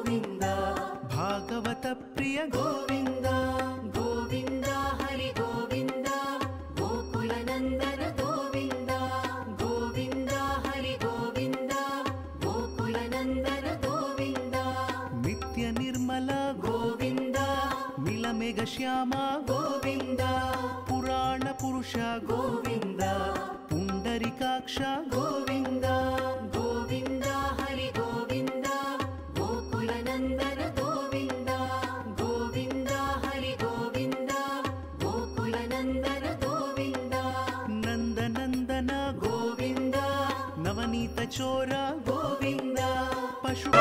గోవింద భాగవత ప్రియ గోవింద గోవింద హరి గోవింద గోకుల నందన గోవింద గోవింద హరి గోవింద గోకుల నందన గోవింద నిత్య నిర్మల గోవింద మిలమేఘ శ్యామ గోవింద పురాణ పురుష గోవింద పుండరీకాక్ష గోవింద గోవింద హరి గోవింద గోకుల నందన గోవింద గోవింద హరి గోవింద గోకుల నందన గోవింద నందనందన గోవింద నవనీత చోర గోవింద పశు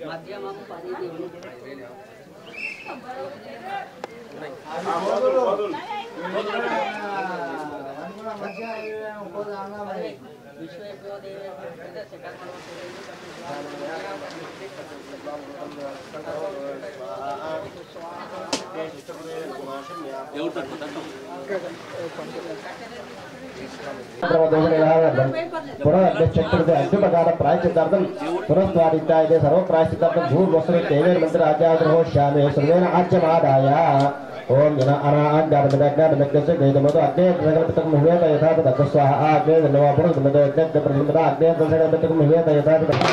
మధ్యమం పరిధి अंतिमकार प्रायश्चित्तार्थं पुरस्वादित्याय सर्व प्रायश्चित्तार्थं भूर्वस्त्रे तेनेन मन्त्राध्यायः श्यामे सर्वेण आच्यमादाय ओम जना अनाज्ञानमदज्ञानमज्ञस्य वेदमतो अज्ञानमदज्ञानमतकं हुवेत यथा तत् स्वाहा अज्ञानमदज्ञानमतो अज्ञानप्रतिमदा अज्ञानमदज्ञानमतकं हुवेत यथा तत्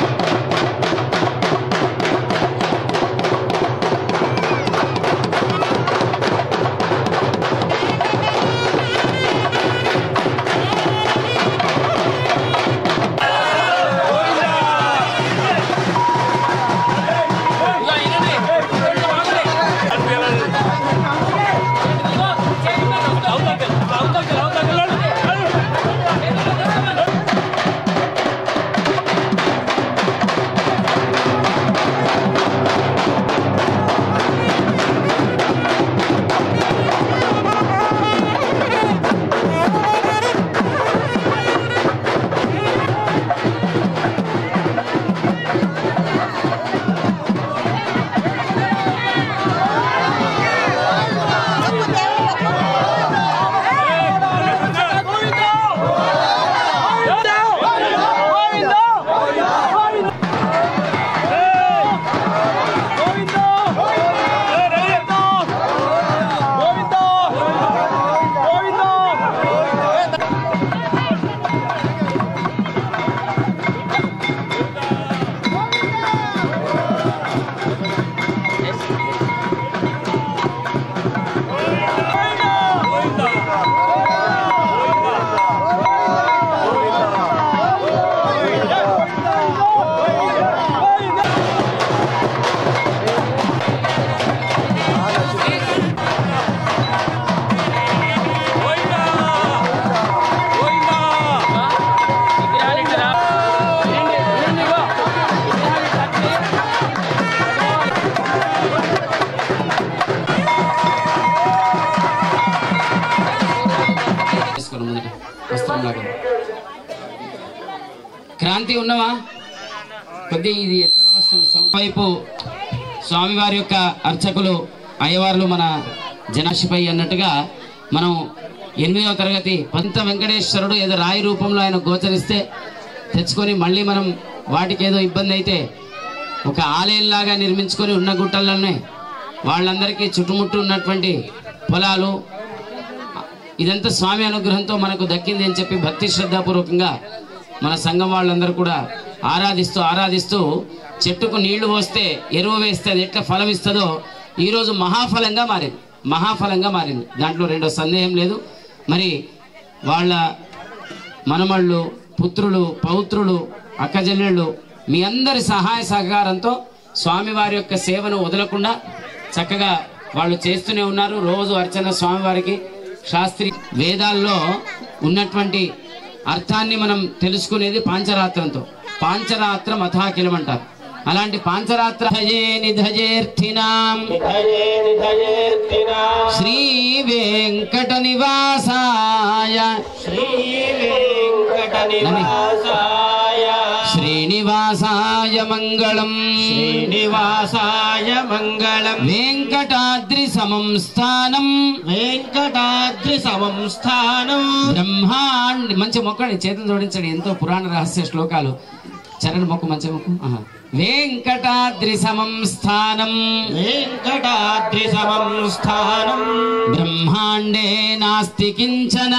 క్రాంతి ఉన్నవా కొద్ది ఇది ఎక్కడ వస్తుంది వైపు స్వామివారి యొక్క అర్చకులు అయ్యవార్లు మన జనాశిపై అన్నట్టుగా మనం 8వ తరగతి పంత వెంకటేశ్వరుడు ఏదో రాయి రూపంలో ఆయన గోచరిస్తే తెచ్చుకొని మళ్ళీ మనం వాటికి ఏదో ఇబ్బంది అయితే ఒక ఆలయంలాగా నిర్మించుకొని ఉన్న గుట్టల్లోనే వాళ్ళందరికీ చుట్టుముట్టు ఉన్నటువంటి పొలాలు ఇదంతా స్వామి అనుగ్రహంతో మనకు దక్కింది అని చెప్పి భక్తి శ్రద్ధాపూర్వకంగా మన సంఘం వాళ్ళందరూ కూడా ఆరాధిస్తూ చెట్టుకు నీళ్లు పోస్తే ఎరువు వేస్తే అది ఎట్లా ఫలం ఇస్తుందో ఈరోజు మహాఫలంగా మారింది దాంట్లో రెండో సందేహం లేదు. మరి వాళ్ళ మనమళ్ళు పుత్రులు పౌత్రులు అక్కజల్లెళ్ళు మీ అందరి సహాయ సహకారంతో స్వామివారి యొక్క సేవను వదలకుండా చక్కగా వాళ్ళు చేస్తూనే ఉన్నారు. రోజు అర్చన స్వామివారికి శాస్త్రీ వేదాల్లో ఉన్నటువంటి అర్థాన్ని మనం తెలుసుకునేది పాంచరాత్రంతో. పాంచరాత్రం అథాఖిలం అంటారు. అలాంటి పాంచరాత్ర శ్రీ వెంకట నివాసాయ శ్రీ శ్రీనివాసాయ మంగళం శ్రీనివాసాయ మంగళం వెంకటాద్రి సమం స్థానం వెంకటాద్రి సమం స్థానం బ్రహ్మాండ మంచి మొక్కని చేతులు జోడించండి ఎంతో పురాణ రహస్య శ్లోకాలు చరణ్ మొక్కు మంచి మొక్కు వెంకటాద్రి సమం స్థానం వెంకటాద్రి సమం స్థానం బ్రహ్మాండే నాస్తి కించన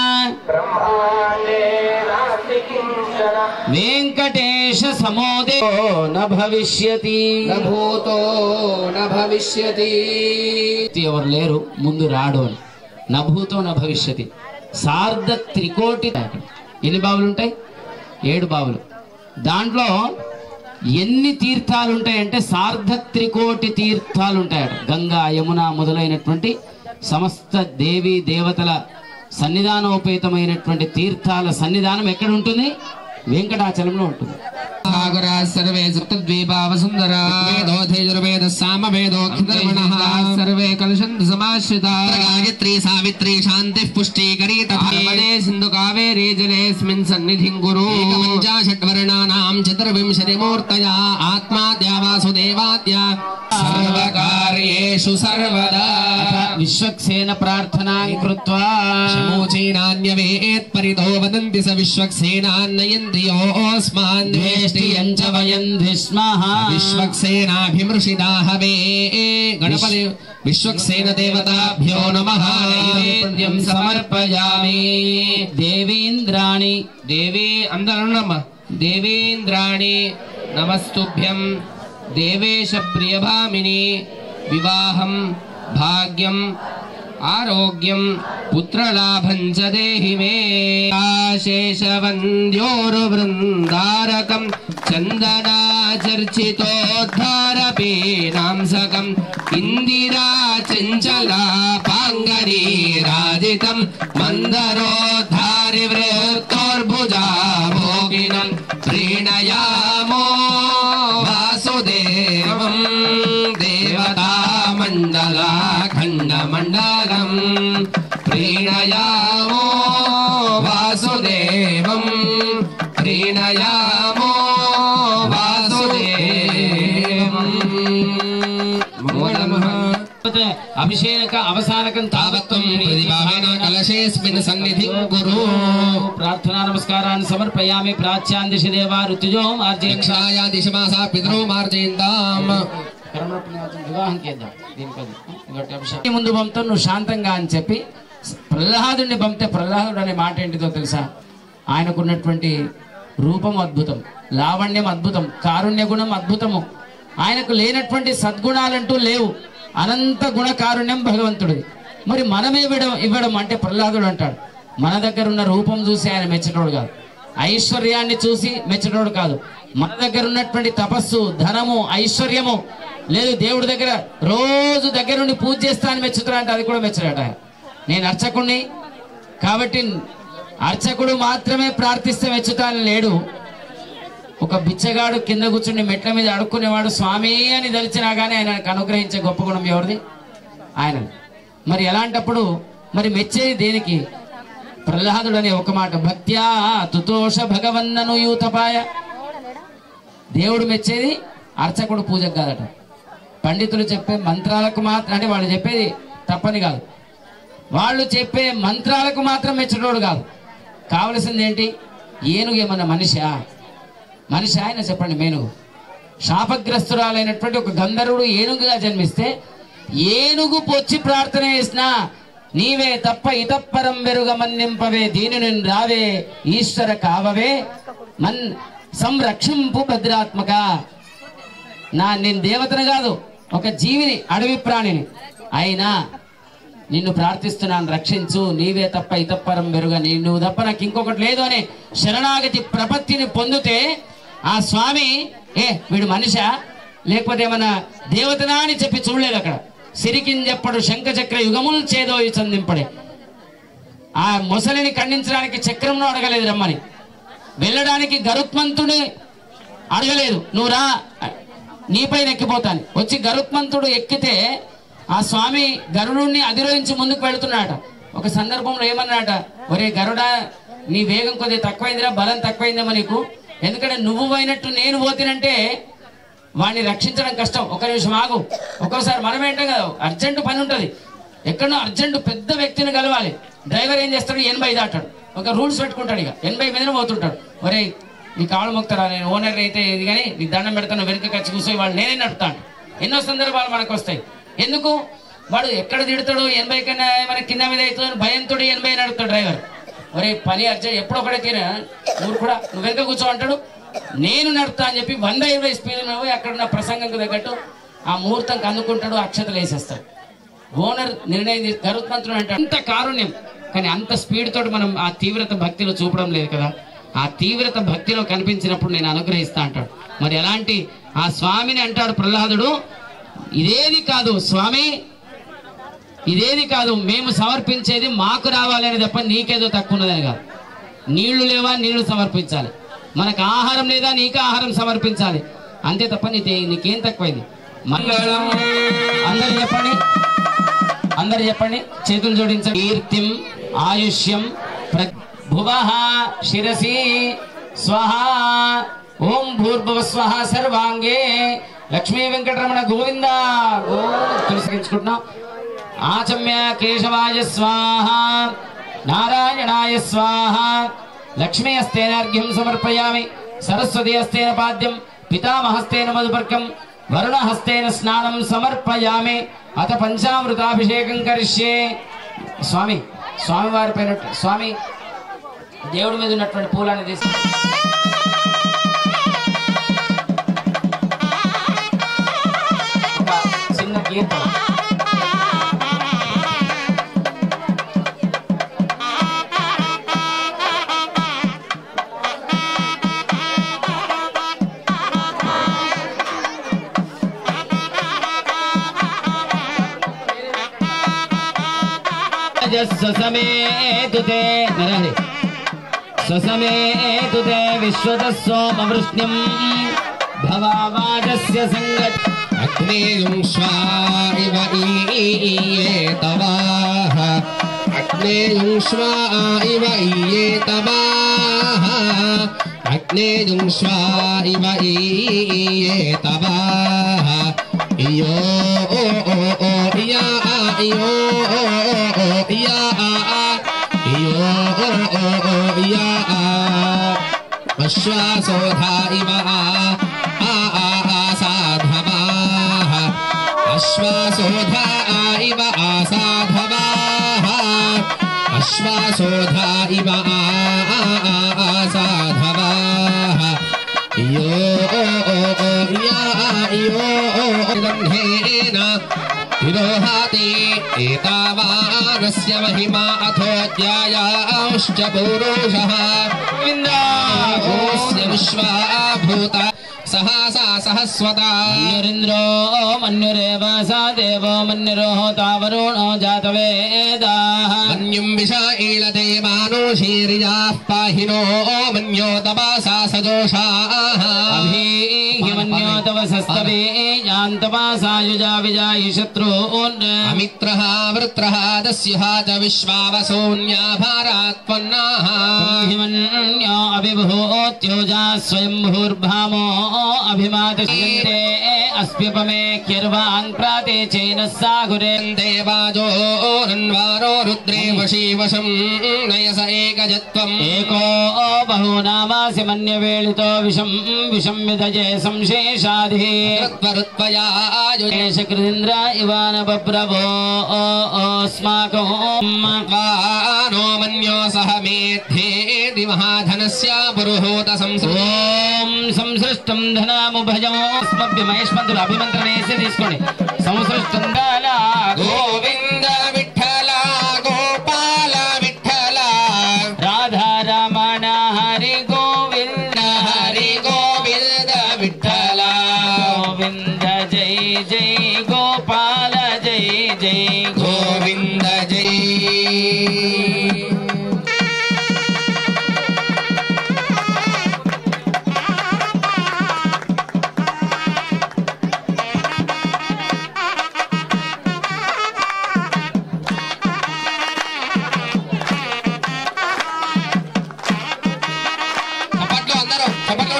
వెంకటేశ సమోదే న భవిష్యతి భూతో న భవిష్యతి ఎవరు లేరు ముందు రాడు అని నభూతో న భవిష్యతి సార్ధ త్రికోటి ఎన్ని బావులు ఉంటాయి 7 బావులు దాంట్లో ఎన్ని తీర్థాలు ఉంటాయంటే సార్ధ త్రికోటి తీర్థాలు ఉంటాయట గంగా యమున మొదలైనటువంటి సమస్త దేవి దేవతల సన్నిధానోపేతమైనటువంటి తీర్థాల సన్నిధానం ఎక్కడ ఉంటుంది వెంకటాచలంలో ఉంటుంది सर्वे सप्तद्वीपावसुन्दरा वेदोऽधेजुर्वेद सामवेदोऽखिलर्मणः सर्वे कलशन्तु समाश्रिता गायत्री सावित्री शान्तिः पुष्टिकरी तथा सिन्धु कावेरी जलेऽस्मिन् सन्निधिं कुरु एकपञ्चाशद्वर्णानां चतुर्विंशतिमूर्तया आत्माद्या वासुदेवाद्या सर्वकार्येषु सर्वदा विश्वक्सेन प्रार्थनां कृत्वा शमोचेनान्यवेत् परितो वदन्ति स विश्वक्सेनान्नयन्ति योऽस्मान् द्वेष्टियं च वयं द्विष्मः विश्वक्सेनाभिमृषिता हवे गणपति विश्वक्सेन देवताभ्यो नमः नैवेद्यं समर्पयामि देवीन्द्राणि देवी अंदर नमः देवेन्द्राणि नमस्तुभ्यं देवेश प्रियभामिनी विवाहं भाग्यं आरोग्यं पुत्रलाभं च देहि मे शेषवन्द्योर्वृन्दारकं चन्दनाचर्चितोद्धारपीनांसकम् इन्दिरा चञ्चलापाङ्गरीराजितं मन्दरोद्धारिवृत्तोर्भुजाभोगिनं प्रीणयामो वासुदेवं देवतामण्डलाखण्डमण्डलं प्रीणयामो वासुदेवं प्रीणयामो वासुदेवं नमः अभिषेक अवसानकं तावत्त्वं प्रतिभावेन कलशेऽस्मिन् सन्निधिं कुरु प्रार्थना नमस्कारान् समर्पयामि प्राच्यां दिशि देवा ऋतुजो दीक्षाया दिशमासा पितरो मार्जयन्ताम् వివాహం చేద్దాం దీనికి ముందు పంపుతో నువ్వు శాంతంగా అని చెప్పి ప్రహ్లాదుని పంపితే ప్రహ్లాదుడు అనే మాట ఏంటిదో తెలుసా ఆయనకున్నటువంటి రూపం అద్భుతం లావణ్యం అద్భుతం కారుణ్య గుణం అద్భుతము ఆయనకు లేనటువంటి సద్గుణాలంటూ లేవు అనంత గుణ కారుణ్యం భగవంతుడిది మరి మనమే ఇవ్వడం అంటే ప్రహ్లాదుడు అంటాడు మన దగ్గర ఉన్న రూపం చూసి ఆయన మెచ్చటోడు కాదు ఐశ్వర్యాన్ని చూసి మెచ్చటోడు కాదు మన దగ్గర ఉన్నటువంటి తపస్సు ధనము ఐశ్వర్యము లేదు దేవుడి దగ్గర రోజు దగ్గర నుండి పూజ చేస్తా అని మెచ్చుతున్నా అంటే అది కూడా మెచ్చడట నేను అర్చకుణ్ణి కాబట్టి అర్చకుడు మాత్రమే ప్రార్థిస్తే మెచ్చుతాను లేడు ఒక బిచ్చగాడు కింద కూర్చుని మెట్ల మీద అడుక్కునేవాడు స్వామి అని దలిచినా కానీ ఆయనకు అనుగ్రహించే గొప్ప గుణం ఎవరిది ఆయన మరి ఎలాంటప్పుడు మరి మెచ్చేది దేనికి ప్రహ్లాదుడు అనే ఒక మాట భక్త్యా తుతోష భగవన్నను యూతపాయ దేవుడు మెచ్చేది అర్చకుడు పూజకు కాదట పండితులు చెప్పే మంత్రాలకు మాత్రం అంటే వాళ్ళు చెప్పేది తప్పని కాదు వాళ్ళు చెప్పే మంత్రాలకు మాత్రం మెచ్చటోడు కాదు కావలసింది ఏంటి ఏనుగు ఏమన్నా మనిషి ఆయన చెప్పండి మేనుగు శాపగ్రస్తురాలైనటువంటి ఒక గంధర్వుడు ఏనుగుగా జన్మిస్తే ఏనుగు పొచ్చి ప్రార్థన చేసినా నీవే తప్ప ఇతప్పరం వెరుగ మన్నింపవే దీనిని రావే ఈశ్వర కావవే మన్ సంరక్షింపు భద్రాత్మక నేను దేవతను కాదు ఒక జీవిని అడవి ప్రాణిని అయినా నిన్ను ప్రార్థిస్తున్నాను రక్షించు నీవే తప్ప ఇతప్పరం వెరుగ నువ్వు తప్ప నాకు ఇంకొకటి లేదు అని శరణాగతి ప్రపత్తిని పొందితే ఆ స్వామి వీడు మనిషా లేకపోతే ఏమన్నా దేవతనా అని చెప్పి చూడలేదు అక్కడ సిరికింజెప్పడు శంఖచక్ర యుగములు చేదో చందింపడే ఆ మొసలిని ఖండించడానికి చక్రంలో అడగలేదు రమ్మని వెళ్ళడానికి గరుత్మంతుని అడగలేదు నువ్వు రా నీపైన ఎక్కిపోతాను వచ్చి గరుత్మంతుడు ఎక్కితే ఆ స్వామి గరుడుని అధిరోహించి ముందుకు వెళుతున్నాట ఒక సందర్భంలో ఏమన్నాట ఒరే గరుడా నీ వేగం కొద్దిగా తక్కువైందిరా బలం తక్కువైందేమో నీకు ఎందుకంటే నువ్వు పోయినట్టు నేను పోతినంటే వాడిని రక్షించడం కష్టం. ఒక నిమిషం ఆగు. ఒక్కోసారి మనం ఏంటో కదా అర్జెంటు పని ఉంటుంది, ఎక్కడో అర్జెంటు పెద్ద వ్యక్తిని కలవాలి. డ్రైవర్ ఏం చేస్తాడు, 80 దాటాడు, ఒక రూల్స్ పెట్టుకుంటాడు, ఇక 80 మీదనే పోతుంటాడు. ఒరే నీ కాళ్ళు మొక్తారా, నేను ఓనర్ అయితే ఇది కానీ నీకు దండం పెడతాను, వెనుక ఖర్చు కూర్చొని వాళ్ళు నేనే నడుపుతాను. ఎన్నో సందర్భాలు మనకు వస్తాయి. ఎందుకు వాడు ఎక్కడ తిడతాడు, 80 కన్నా మన కింద మీద అవుతుందని భయంతో 80 నడుపుతాడు డ్రైవర్. ఒరే పని అర్జెంట్ ఎప్పుడు ఒకటే తీరా ఊరు కూడా నువ్వు వెనుక కూర్చో అంటాడు, నేను నడుపుతా అని చెప్పి 120 స్పీడ్ అక్కడున్న ప్రసంగంకు తగ్గట్టు ఆ ముహూర్తంకి అందుకుంటాడు, అక్షతలు వేసేస్తాడు. ఓనర్ నిర్ణయం గరుత్మంతుడు అంటే అంత కారుణ్యం, కానీ అంత స్పీడ్ తోటి మనం ఆ తీవ్రత భక్తిలో చూపడం లేదు కదా. ఆ తీవ్రత భక్తిలో కనిపించినప్పుడు నేను అనుగ్రహిస్తా అంటాడు. మరి ఎలాంటి ఆ స్వామిని అంటాడు ప్రహ్లాదుడు, ఇదేది కాదు స్వామి, ఇదేది కాదు మేము సమర్పించేది మాకు రావాలి అని తప్ప నీకేదో తక్కువ ఉన్నదని కాదు. నీళ్లు లేవా నీళ్లు సమర్పించాలి, మనకు ఆహారం లేదా నీకు ఆహారం సమర్పించాలి, అంతే తప్ప నీకేం తక్కువైంది. మంగళం అందరు చెప్పండి చేతులు జోడించండి. కీర్తిం ఆయుష్యం భువః శిరసి స్వహ ఓం భూర్భువ స్వహ సర్వాంగే లక్ష్మీ వెంకటరమణ గోవింద తులసించుకుంటున్నాం. ఆచమ్య కేశవాయ స్వాహ నారాయణాయ స్వాహ లక్ష్మీ హస్తేన అర్ఘ్యం సమర్పయామి సరస్వతి హస్తేన పాద్యం పితామహస్తేన మధుపర్కం వరుణహస్తేన స్నానం సమర్పయామి అత పంచామృతాభిషేకం కరిష్యే. స్వామివారి పైన స్వామి దేవుడి మీద ఉన్నటువంటి పూలాన్ని తీసి చిన్న కీర్తన. स्वसमेतु ते विश्वतः सोमवृष्ण्यं भवावाजस्य संगत अग्नेयुं श्वा इव ईयेतवाः अग्नेयुं श्वा इव ईयेतवाः अग्नेयुं श्वा इव ईयेतवाः इयो इया इयो इया इयो इया अश्वासोधा इव आसाधवाः अश्वासोधा इव आसाधवाः अश्वासोधा इव आसाधवाः इयो इया इयो गन्धेन तिरोहाति एतावानस्य महिमा अथोऽध्यायाश्च पुरुषः विन्द्रागोस्य विश्वाभूता सहसा सहस्वता मन्युरिन्द्रो मन्युरेव सा देवो मन्युरोहोता वरुणो जातवेदाः मन्युं विषा ईळते मानुषीर्याः पाहिनो मन्यो तपसा सजोषाः अभीहि मन्यो तव सस्तवे यान्तपासायुजा विजायि शत्रून् अमित्रः वृत्रः दस्युः च विश्वावसून्या भारात्पन्नाः मन्यो अभिभूत्योजा स्वयंभूर्भामो अभिमातस्यन्ते अस्म्यपमेक्यर्वान् प्राते चैनः सागुरे देवाजो रन्वारो रुद्रे वशीवशं नयस एकजत्वम् एको बहूनामासि मन्यवेलितो विषं विषं विदजे संशेषाधिः कृत्वरुत्वयायुष कृतीन्द्र इवान बब्रवो अस्माकं वानो मन्यो सह मेध्येति महाधनस्य पुरुहूत संसृष्टं धनामुभजमो अस्मभ्यमहेश्वन्తులు అభిమంత్రణ వేసి తీసుకోండి. సంసృష్టం దళ గోవింద విఠల గోపాల విఠల రాధా రమణ హరి గోవింద హరి గోవింద విఠల గోవింద జై జై గోపాల జై జై గోవింద జై. చప్పట్లు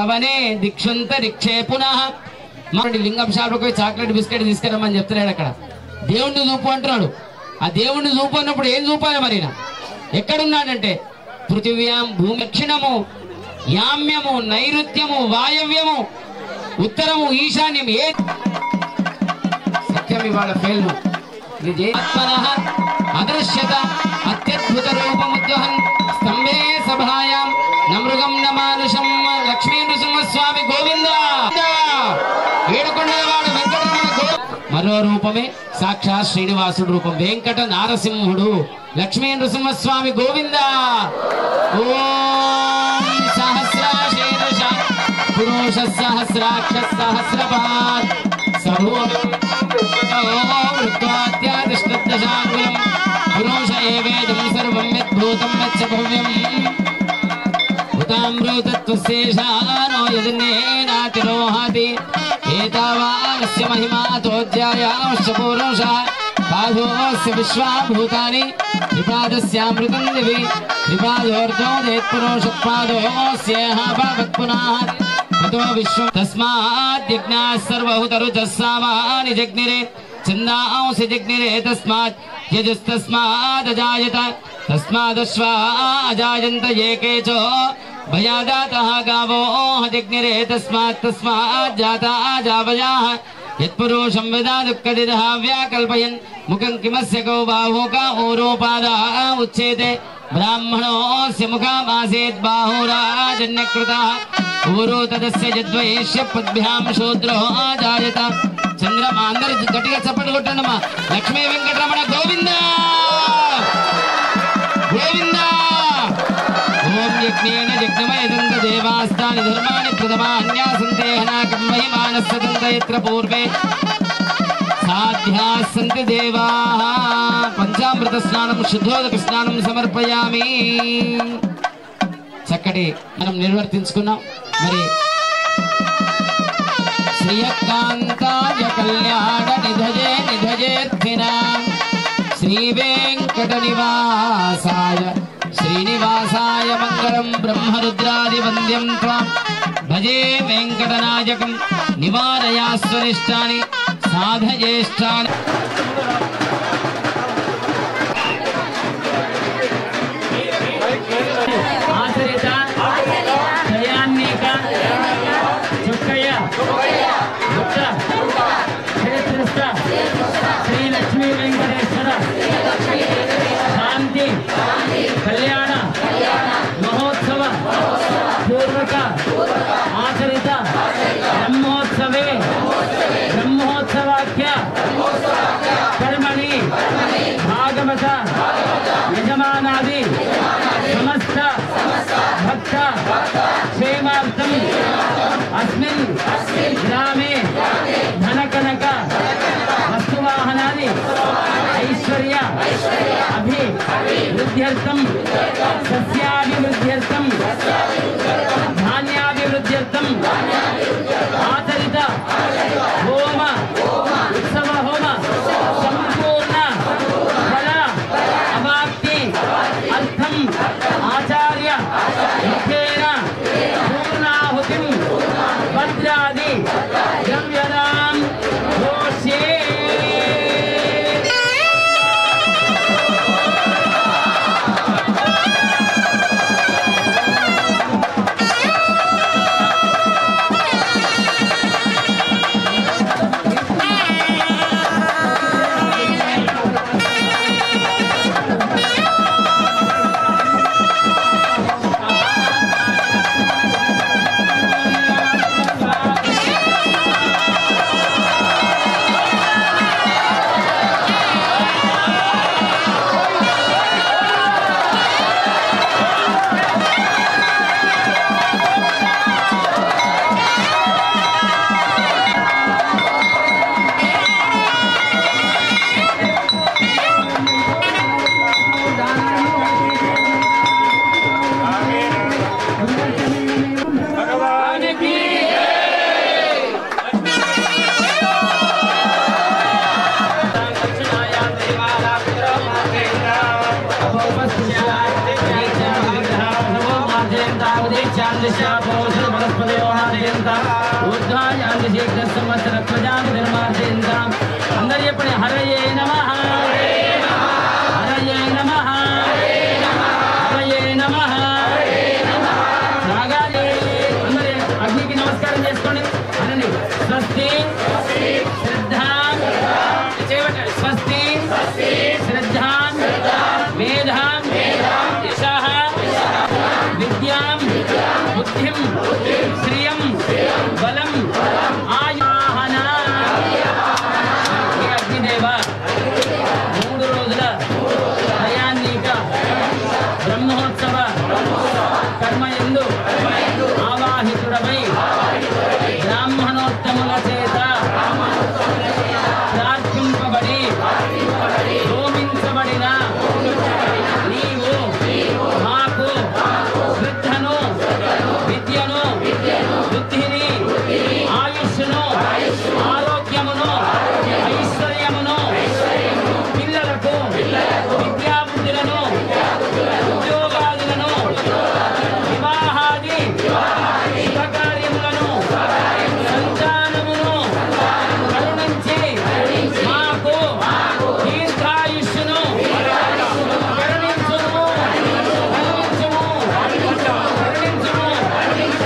పవనే దిక్షంతరిక్షే పునః మరి లింగం షాపుకి పోయి చాక్లెట్ బిస్కెట్ తీసుకురమ్మని చెప్తున్నాడు. అక్కడ దేవుణ్ణి చూపు అంటున్నాడు. ఆ దేవుణ్ణి చూపు అన్నప్పుడు ఏం చూపాలి మరి? ఎక్కడున్నాడంటే పృథివ్యాం భూమి దక్షిణము యామ్యము నైరుత్యము వాయవ్యము ఉత్తరము ఈశాన్యం ఏ సత్యం ఇవాళ ఫెయిల్ను అదృశ్యత అత్యద్భుత రూపముద్వహన్ స్తంభే సభాయాం నమృగం నమానుషం లక్ష్మీ నృసింహస్వామి గోవింద ఏడుకొండలవాడ వెంకటరమణ మరో రూపమే సాక్షాత్ శ్రీనివాసుడు రూపం వెంకట నారసింహుడు లక్ష్మీ నృసింహస్వామి గోవింద. ఓం సహస్రాశీర్ష పురుష సహస్రాక్ష సహస్రపాత్ సర్వోత్యాదిష్టదశాంగులం పురుష ఏవేదం సర్వం యద్భూతం యచ్చ భవ్యం భూతామృతత్వశేషానో యదన్నేనాతిరోహతి ఏతావానస్య మహిమాతోజ్యాయాశ్చ పురుషः పాదోస్య విశ్వాభూతాని త్రిపాదస్యామృతం దివి త్రిపాదోర్ధోదేత్పురుషపాదోస్యేహ భవత్పునః తతో విశ్వం తస్మాద్యజ్ఞాః సర్వహుతరుచः సామాని జగ్నిరే ఛందాంసి జగ్నిరే తస్మాత్ యజస్తస్మాదజాయత తస్మాదశ్వా అజాయంత ఏకే చ భయాదాతః గావో జగ్నిరే తస్మాత్ జాతా జావయాః యత్పురుషం వేదాదుఃఖదిదః వ్యాకల్పయన్ ముఖం కిమస్య కౌ బాహు కా ఊరోపాదా ఉచ్చేతే బ్రాహ్మణోస్య ముఖమాసేత్ బాహురాజన్యకృతః ఊరో తదస్య యద్వైశ్య పద్భ్యాం శూద్రో జాయత చంద్రమా అందరూ గట్టిగా చప్పట్లు కొట్టండమ్మా. లక్ష్మీ వెంకటరమణ గోవింద గోవింద. ఓం యజ్ఞేన జగ్నమయదంత దేవాస్తాని ధర్మాణి ప్రథమాన్యాసందేహనాకం మహిమానస్సదంత యత్ర పూర్వే సాధ్యాः సంతి దేవాः. పంచామృత స్నానం శుద్ధోదక స్నానం సమర్పయామి. చక్కటి మనం నిర్వర్తించుకున్నాం. మరి శ్రీయకాంతాయ కళ్యాణ నిధజే నిధజేర్థినాం శ్రీ వెంకట నివాసాయ శ్రీనివాసాయ మంగళం బ్రహ్మరుద్రాది వంద్యం త్వాం భజే వెంకటనాయకం నివారయాస్వరిష్టాని సాధయేష్టాని. ఆచరిత దయాన్నిక చుక్కయ్య గుప్త క్షేత్రస్థ శ్రీ లక్ష్మీ వెంకటేశ్వర శాంతి కళ్యాణ మహోత్సవ పూర్వక ఆచరిత బ్రహ్మోత్సవే బ్రహ్మోత్సవాఖ్య కర్మణి భాగవత యజమానాది సమస్త భక్త క్షేమార్థం అస్మిన్ గ్రామే ధనకనక వస్తువాహనాది ఐశ్వర్య అభివృద్ధ్యర్థం సస్యాభివృద్ధ్యర్థం ధాన్యాభివృద్ధ్యర్థం ఆచరిత హోమ ఉత్సవ హోమ సంపూర్ణ ఫల అవాప్తి అర్థం ఆచార్య ముఖేన పూర్ణాహుతిం భద్రాది ద్రవ్యదాం ఘోష్యే. అందరూ చెప్పండి హరయే నమః హరయే నమః హరయే నమః. రాగాలి అందరూ అగ్నికి నమస్కారం చేసుకోండి. అనండి స్వస్తి శ్రద్ధాం చేయబట్టాలి. స్వస్తి శ్రద్ధాం మేధాం యశః విద్యాం బుద్ధిం శ్రియం బలం ఆయుః. అగ్నిదేవ 3 రోజుల ప్రయాణిక బ్రహ్మోత్సవ కర్మయందు ఆవాహితుడమై బ్రాహ్మణోత్తముల చేత ప్రార్థింపబడి హోమించబడిన నీవు మాకు శ్రద్ధను విద్యను బుద్ధిని ఆయుష్ను ఆరోగ్యమును ఐశ్వర్యమును పిల్లలకు విద్యాబుద్ధులను ఉద్యోగాదులను వివాహాది శుభకార్యములను సంతానమును కరుణించి మాకు దీర్ఘాయుష్ను కరుణించుము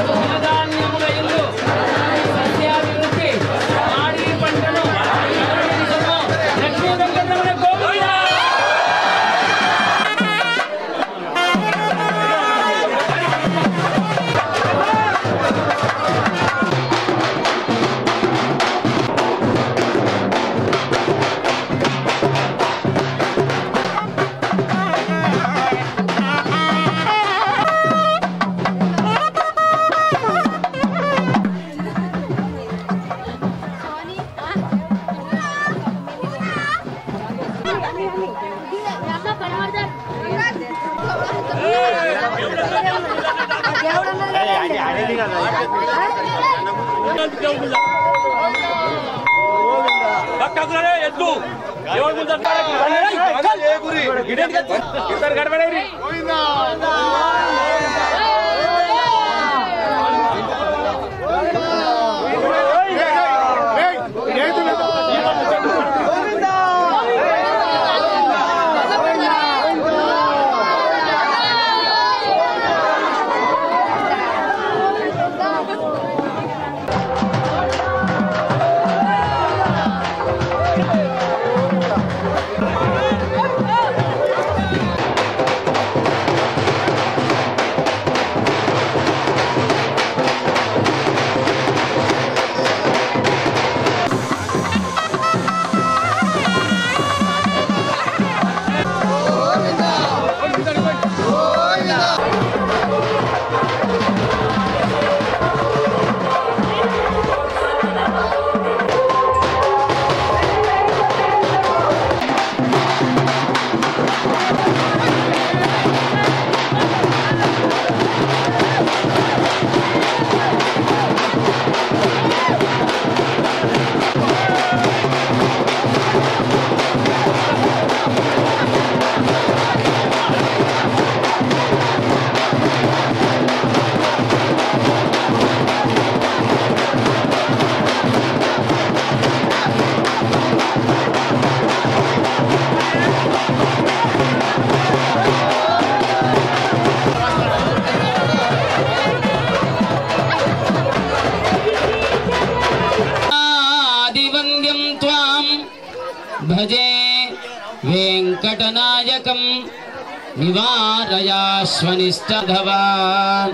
ధనధాన్యముల యందు సస్యాభివృద్ధి పాడి పంటను కరుణించుము. లక్ష్మీ వెంకటరమణ గోవిందా. ఎద్దు గడబడేది భజే వెంకటనాయకం నివారయాశ్వనిష్టధవాన్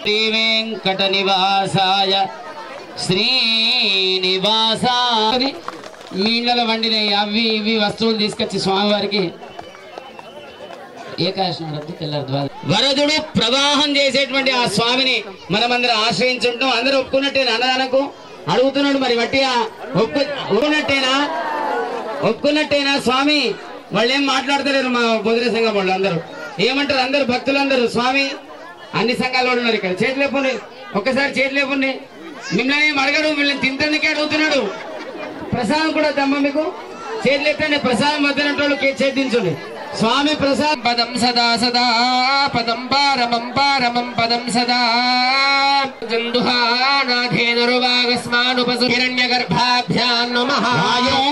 శ్రీ వెంకట నివాసాయ శ్రీనివాసాయ. మీ ఇళ్ళలో వండిన అవి ఇవి వస్తువులు తీసుకొచ్చి స్వామివారికి ఏకాశనాడు తెల్లారు వరదుడు ప్రవాహం చేసేటువంటి ఆ స్వామిని మనమందరం ఆశ్రయించుంటాం. అందరూ ఒప్పుకున్నట్టేనా అన్నదానకు అడుగుతున్నాడు. మరి వట్టిగా ఒప్పుకున్నట్టేనా స్వామి? వాళ్ళు ఏం మాట్లాడతలేరు మా బొదిర సంఘం వాళ్ళు అందరూ ఏమంటారు? అందరు భక్తులందరూ స్వామి అన్ని సంఘాలు కూడా ఉన్నారు ఇక్కడ. చేతులు లేపుండి, ఒక్కసారి చేతులు లేపుండి. మిమ్మల్ని ఏం అడగడు, మిమ్మల్ని తింటందుకే అడుగుతున్నాడు. ప్రసాదం కూడా దమ్మ మీకు చేతులు ఎత్తండి. ప్రసాదం వద్దనట్టు చేతించండి. స్వామి ప్రసాద్ పదం సదా సదా పదం పారమం పారమం పదం సదా హిరణ్యగర్భాభ్యాం నమః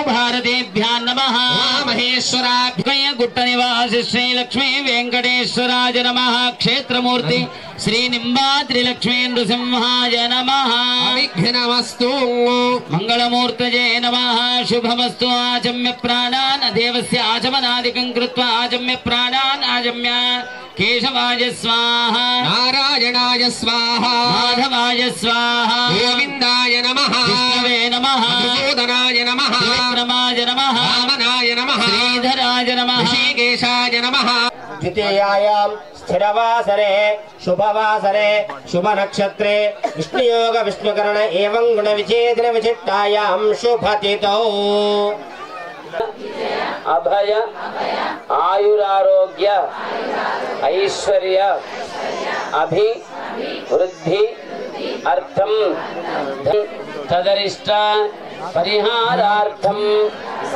భారతేభ్యాం నమః మహేశ్వరాభ్య గుట్ట నివాసి శ్రీ లక్ష్మీ వెంకటేశ్వరాజ నమః క్షేత్రమూర్తి శ్రీ నింబాద్రి లక్ష్మీ నృసింహాయ నమః విఘ్నమస్తు మంగళమూర్తజే నమః శుభమస్తు ఆచమ్య ప్రాణాన్ దేవస్య ఆచమనాదికం కృత్వా ఆచమ్య ప్రాణాన్ ఆచమ్య కేశవాయ స్వాహా నారాయణాయ స్వాహా మాధవాయ స్వాహా గోవిందాయ నమః విష్ణవే నమః మధుసూదనాయ నమః విక్రమాయ నమః వామనాయ నమః శ్రీధరాయ నమః ఋషికేశాయ నమః द्वितीयायां स्थिरवासरे शुभवासरे शुभनक्षत्रे विष्णुयोग विष्णुकरण एवं गुणविच्छेदन विचिट्टायां शुभतिथौ अभय आयुरारोग्य ऐश्वर्य अभिवृद्धि अर्थम तदरिष्ट परिहारार्थम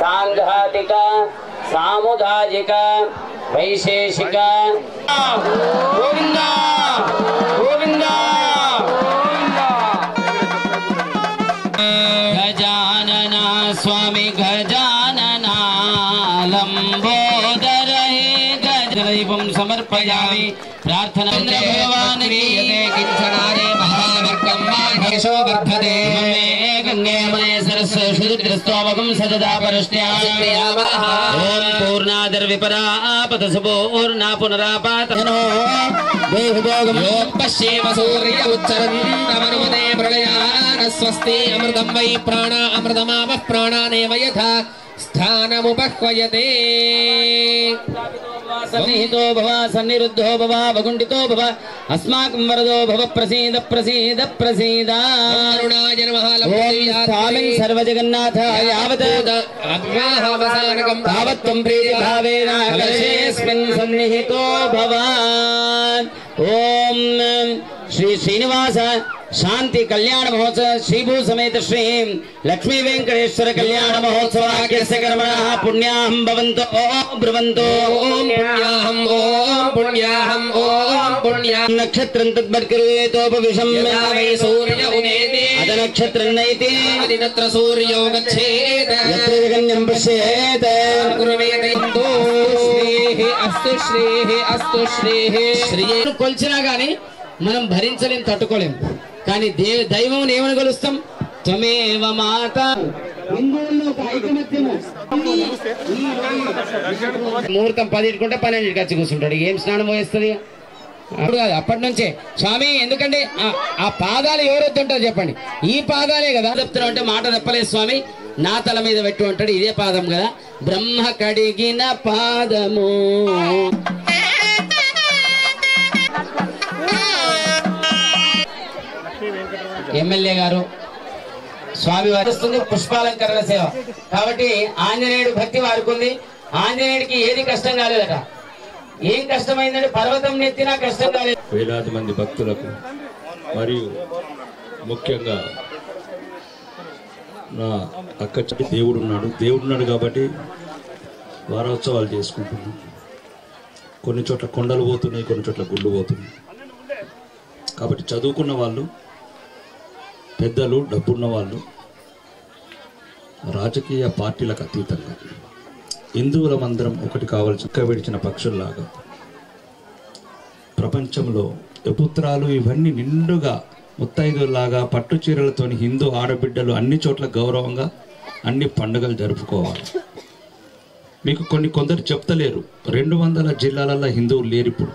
सांघातिक सामुदायिक वैशेषिक गोविंदा गोविंदा गजानना स्वामी गजानना लंबोदर हे गजदैवं समर्पयामि प्रार्थना भगवान् किंचनारे महावर्गं माघेशो वर्धते गंगे मये सरस्वतीस्तोमकं सतदा परस्त्यामि ओम पूर्णादर्विपरापत सुपूर्णा पुनरापातनो देहभोगं पश्येम सूर्य उच्चरन्तमनुमते प्रलयान स्वस्ति अमृतं वै प्राण अमृतमावः प्राणानेव यथा स्थानमुपह्वयते सन्निहितो भव सन्निरुद्धो भव वकुण्ठितो भव अस्माकं वरदो भव प्रसीद प्रसीद प्रसीद करुणाय नमः स्वामिन् सर्वजगन्नाथ यावत् अग्राहवसानकं तावत् त्वं प्रीतिभावेन कलशेऽस्मिन् सन्निहितो भव ओम श्री श्रीनिवास शांति कल्याण महोत्सव श्रीभू समेत श्री लक्ष्मी वेंकटेश्वर कल्याण महोत्सवाख्यस्य कर्मणः पुण्याहं भवन्तो ब्रुवन्तो ओम पुण्याहं ओम पुण्याहं नक्षत्रं तद्वर्करेतोपविशं वै सूर्य उदेति अद नक्षत्रं नैति अदिनत्र सूर्यो गच्छेत् यत्र जगन्यं पश्येत् कुर्वेतैतो अस्तु श्रीः శ్రీను కొల్చినా గాని మనం భరించలేం తట్టుకోలేం కానీ దైవం ఏమని కొలుస్తాం త్వమేవ మాత హిందువుల్లో ఒక ఐకమత్యము ముహూర్తం 10 12 వచ్చి కూర్చుంటాడు ఏం స్నానం పోయేస్తుంది అప్పుడు కాదు అప్పటి నుంచే స్వామి ఎందుకంటే ఆ పాదాలు ఎవరొద్దుంటారు చెప్పండి ఈ పాదాలే కదా చెప్తున్నా అంటే మాట తప్పలేదు స్వామి నా తల మీద పెట్టు అంటాడు ఇదే పాదం కదా బ్రహ్మ కడిగిన పాదము ఎమ్మెల్యే గారు స్వామి వారిస్తుంది పుష్పాలంకరణ సేవ కాబట్టి ఆంజనేయుడు భక్తి వారికి ఉంది ఆంజనేయుడికి ఏది కష్టం కాలేదట ఏం కష్టమైందంటే పర్వతం నెత్తినా కష్టం కాలేదు వేలాది మంది భక్తులకు మరియు ముఖ్యంగా నా అక్క దేవుడు ఉన్నాడు కాబట్టి వారోత్సవాలు చేసుకుంటున్నాం కొన్ని చోట్ల కొండలు పోతున్నాయి కొన్ని చోట్ల గుళ్ళు పోతున్నాయి కాబట్టి చదువుకున్న వాళ్ళు పెద్దలు డబ్బున్న వాళ్ళు రాజకీయ పార్టీలకు అతీతంగా హిందువులమందరం ఒకటి కావాల్సి చక్క విడిచిన పక్షుల్లాగా ప్రపంచంలో పుత్రాలు ఇవన్నీ నిండుగా ముత్తైదులాగా పట్టు చీరలతోని హిందూ ఆడబిడ్డలు అన్ని చోట్ల గౌరవంగా అన్ని పండుగలు జరుపుకోవాలి మీకు కొందరు చెప్తలేరు 200 జిల్లాలలో హిందువులు లేరు ఇప్పుడు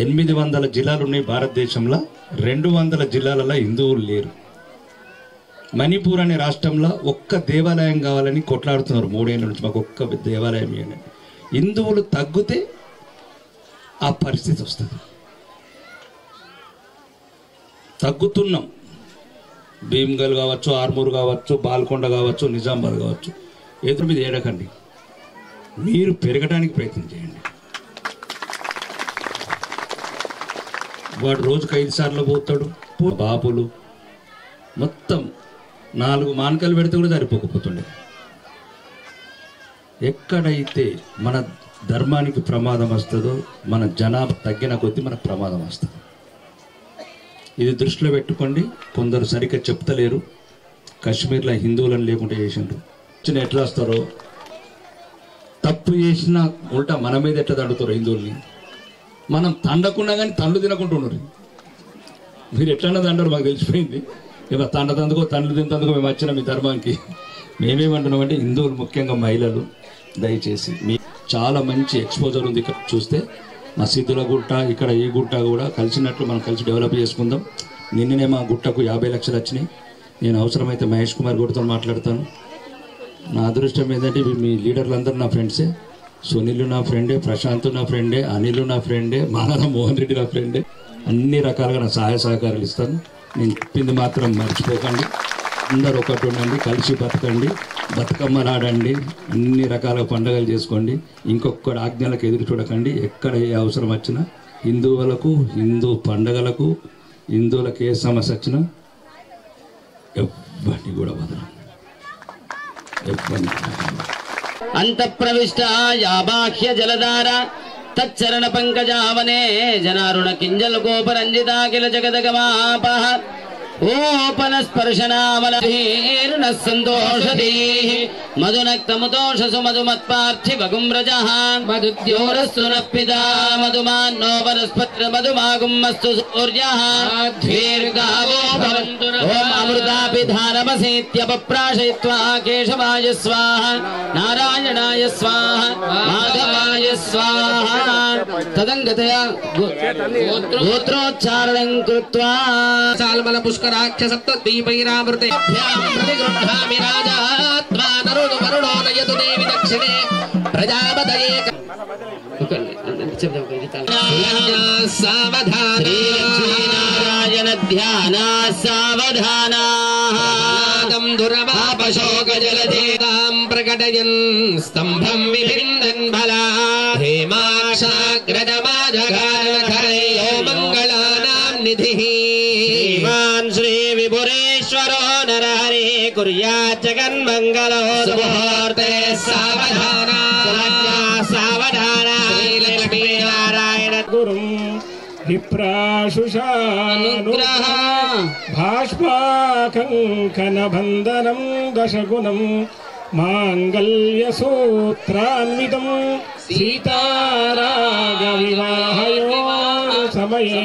800 జిల్లాలు ఉన్నాయి భారతదేశంలో 200 జిల్లాలలో హిందువులు లేరు మణిపూర్ అనే రాష్ట్రంలో ఒక్క దేవాలయం కావాలని కొట్లాడుతున్నారు 3 ఏళ్ళ నుంచి మాకు ఒక్క దేవాలయం ఇవ్వండి హిందువులు తగ్గితే ఆ పరిస్థితి వస్తుంది తగ్గుతున్నాం భీమ్గల్ కావచ్చు ఆర్మూర్ కావచ్చు బాల్కొండ కావచ్చు నిజామాబాద్ కావచ్చు ఎదురు మీద ఏడకండి మీరు పెరగడానికి ప్రయత్నం చేయండి వాడు రోజుకు 5 సార్లు పోతాడు బాపులు మొత్తం 4 మానకాలు పెడితే కూడా సరిపోకపోతుండే ఎక్కడైతే మన ధర్మానికి ప్రమాదం వస్తుందో మన జనాభా తగ్గిన కొద్దీ మనకు ప్రమాదం వస్తుంది. ఇది దృష్టిలో పెట్టుకోండి. కొందరు సరిగ్గా చెప్తలేరు. కాశ్మీర్లో హిందువులను లేకుండా చేసిండ్రు. చిన్న ఎట్లా వస్తారో తప్పు చేసిన ఉల్టా మన మీద ఎట్లా తండుతారో హిందువుల్ని. మనం తండకుండా కానీ తండ్లు తినకుంటున్నారు. మీరు ఎట్లన్నా తండరు మాకు తెలిసిపోయింది. ఇక తండ్రు తింతందుకు మేము వచ్చిన మీ ధర్మానికి. మేమేమంటున్నామంటే హిందువులు ముఖ్యంగా మహిళలు దయచేసి మీ చాలా మంచి ఎక్స్పోజర్ ఉంది. ఇక్కడ చూస్తే మసీదుల గుట్ట ఇక్కడ ఈ గుట్ట కూడా కలిసినట్లు మనం కలిసి డెవలప్ చేసుకుందాం. నిన్ననే మా గుట్టకు 50 లక్షలు వచ్చినాయి. నేను అవసరమైతే మహేష్ కుమార్ గౌడ్తో మాట్లాడతాను. నా అదృష్టం ఏంటంటే మీ లీడర్లందరూ నా ఫ్రెండ్సే. సునీల్ నా ఫ్రెండే, ప్రశాంత్ నా ఫ్రెండే, అనిల్ నా ఫ్రెండే, మానవ మోహన్ రెడ్డి నా ఫ్రెండే. అన్ని రకాలుగా నా సహాయ సహకారాలు ఇస్తాను. నేను చెప్పింది మాత్రం మర్చిపోకండి. అందరూ ఒకటి ఉండండి, కలిసి బతకండి, బతుకమ్మలు ఆడండి, అన్ని రకాల పండుగలు చేసుకోండి. ఇంకొకటి ఆజ్ఞలకు ఎదురు చూడకండి. ఎక్కడ ఏ అవసరం వచ్చినా హిందువులకు, హిందూ పండుగలకు, హిందువులకు ఏ సమస్య వచ్చినా ఎవ్వరిని కూడా వదలం. అంతఃప్రవిష్ట యాబాహ్య జలధార తచ్చరణ పంకజావనే జనారుణ కింజల గోపరంజిత కిల జగదగమాపః ఓపన స్పర్శనామలహీర్ణ సంతోషదీ మధునక్తముతోషసు మధుమత్పార్థివగుమ్రజః మధుద్యోరస్సు నప్పిదా మధుమాన్నో వనస్పత్ర మధుమాగుమ్మస్తు సూర్యః దీర్ఘావో భవంతు ఓం అమృతాపిధానమసేత్యపప్రాశయిత్వా కేశవాయ స్వాహ నారాయణాయ స్వాహ మాధవాయ స్వాహ తదంగతయా గోత్రోచ్చారణం కృత్వా సాల్మల పుష్కరాక్ష సప్తద్వీపైరామృతే ప్రతిగృహామి రాజాత్మా నరుడు వరుణో నయతు దేవి దక్షిణే ప్రజాపతయే సావధానాయ ధ్యాన సావధానాదం దురవాపశోక జలదేతాం ప్రకటయన్ స్తంభం విభిన్నన్ బలా హేమాక్షాగ్రజమాజగారణఖరయో మంగళానాం నిధిః శ్రీమాన్ శ్రీ విభురేశ్వరో నరహరి కుర్యాత్ జగన్మంగళో సుముహూర్తే సావధాన సావధాన శ్రీలక్ష్మీ నారాయణ గురుం విప్రాశుషానుగ్రహ భాష్పాకంకణబంధనం దశగుణం మాంగళ్యసూత్రాన్వితం సీతారాగవివాహయో సమయే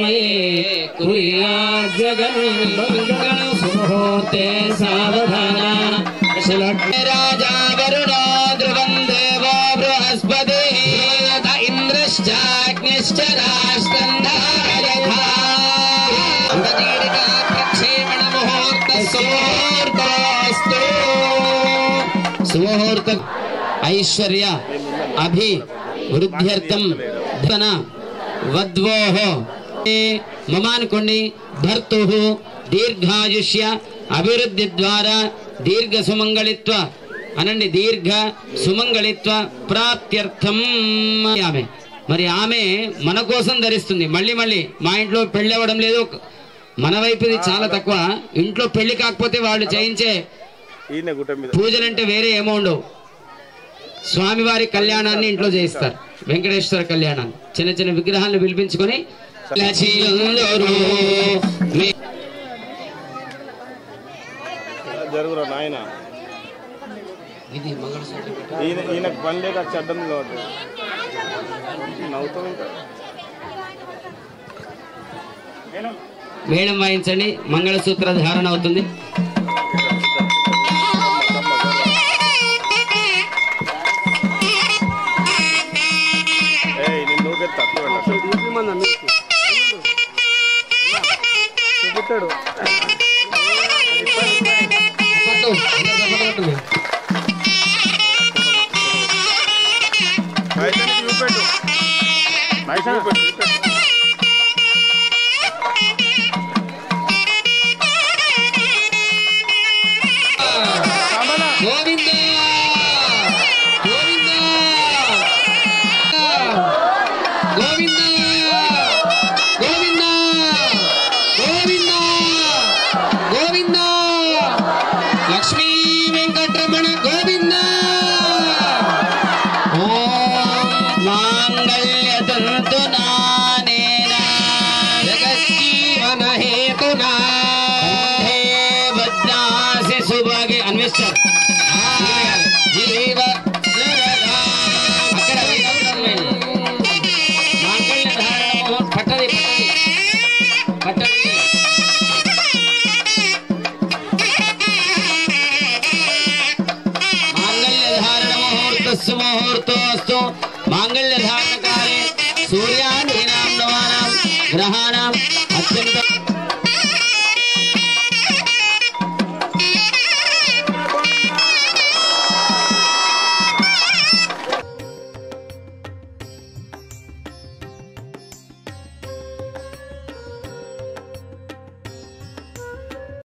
కుర్యాత్ జగన్మంగళం సుముహూర్తే సావధాన రాజా వరుణో ధ్రువం దేవో బృహస్పతిః ఇంద్రశ్చాగ్నిశ్చ రాష్ట్రంధారయథా దీర్ఘా ప్రక్షేపణ ముహూర్త సుముహూర్తోస్తు సుముహూర్త ఐశ్వర్య అభి వృద్ధ్యర్థం ధన వద్వోః మమ అనుకోండి భర్తుః దీర్ఘాయుష్య అభివృద్ధి ద్వారా దీర్ఘ సుమంగళిత్వ అనండి దీర్ఘ సుమంగళిత్వ ప్రాప్త్యర్థం ఆమె మరి ఆమె మన కోసం ధరిస్తుంది. మళ్ళీ మళ్ళీ మా ఇంట్లో పెళ్ళి అవ్వడం లేదు. మన వైపు ఇది చాలా తక్కువ. ఇంట్లో పెళ్లి కాకపోతే వాళ్ళు చేయించే పూజలంటే వేరే ఏమో ఉండవు. స్వామివారి కళ్యాణాన్ని ఇంట్లో చేయిస్తారు. వెంకటేశ్వర కళ్యాణాన్ని చిన్న చిన్న విగ్రహాలను పిలిపించుకొని జరుగురా నాయన ఇది మంగళసూత్రం ఈయనకు పని లేక చెడ్డం నవ్వుతాం. ఇంకా మేళం వాయించండి. మంగళసూత్ర ధారణ అవుతుంది. చూపెట్టాడు గోవింద గోవింద గోవింద గోవింద గోవింద గోవింద లక్ష్మీ వెంకటరమణ గోవింద शुभोस्तु मांगल्य धारण काले सूर्यादीनां नवानां ग्रहाणां अत्यंत